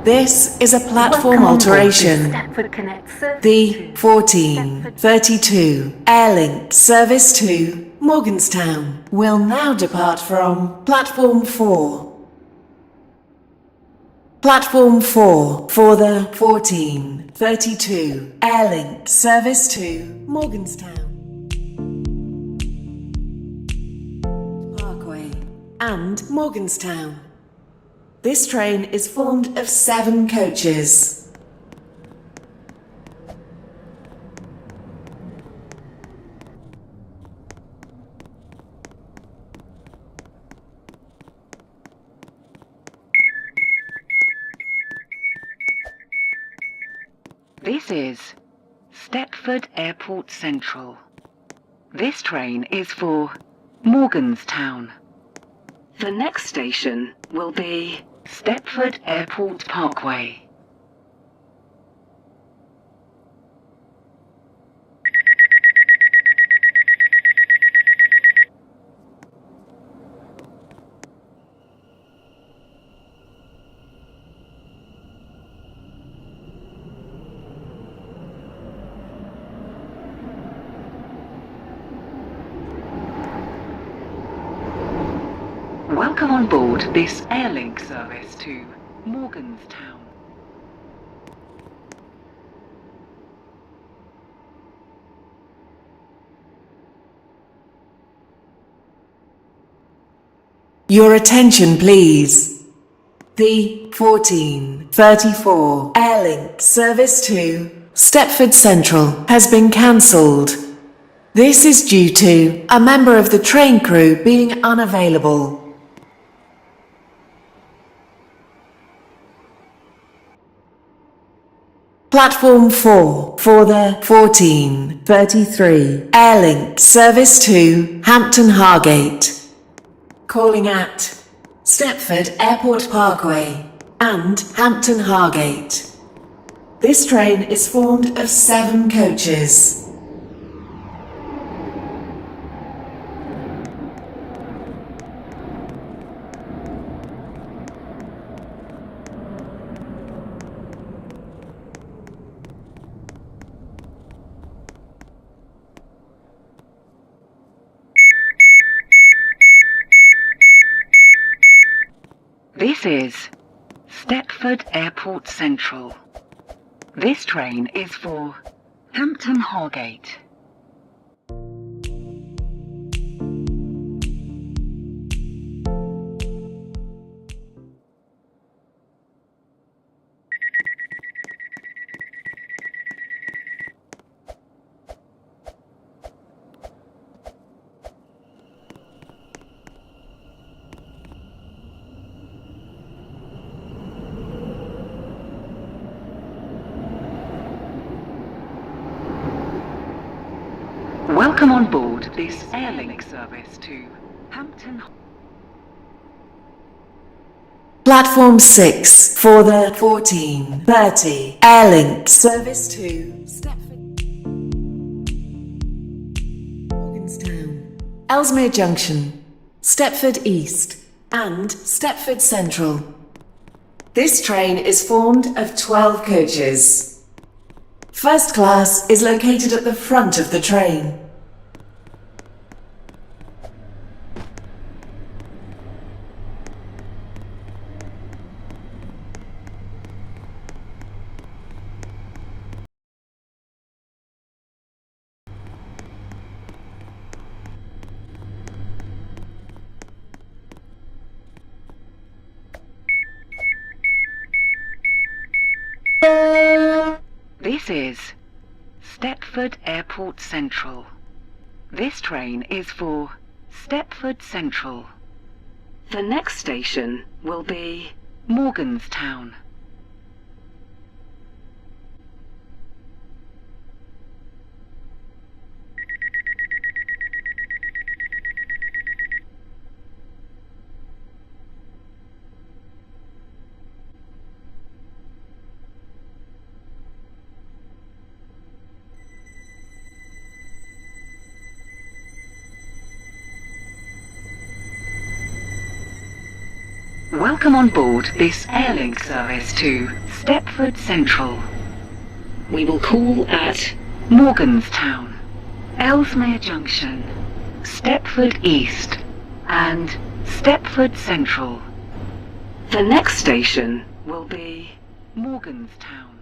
This is a platform Welcome on board alteration. the Stepford Connect service The to 1432 Airlink service to Morganstown will now depart from Platform 4. Platform 4 for the 1432 Airlink service to Morganstown Parkway and Morganstown. This train is formed of 7 coaches. This is Stepford Airport Central. This train is for Morganstown. The next station will be Stepford Airport Parkway. Welcome on board this Airlink service to Morganstown. Your attention please. The 1434 Airlink service to Stepford Central has been cancelled. This is due to a member of the train crew being unavailable. Platform 4 for the 1433 Airlink service to Hampton Hargate. Calling at Stepford Airport Parkway and Hampton Hargate. This train is formed of 7 coaches. This is Stepford Airport Central. This train is for Hampton Hargate. Welcome on board this Airlink service to Hampton. Platform 6 for the 1430 Airlink service to Stepford, Morganstown, Ellesmere Junction, Stepford East and Stepford Central. This train is formed of 12 coaches. First class is located at the front of the train. This is Stepford Airport Central. This train is for Stepford Central. The next station will be Morganstown. Welcome on board this Airlink service to Stepford Central. We will call at Morganstown, Ellesmere Junction, Stepford East, and Stepford Central. The next station will be Morganstown.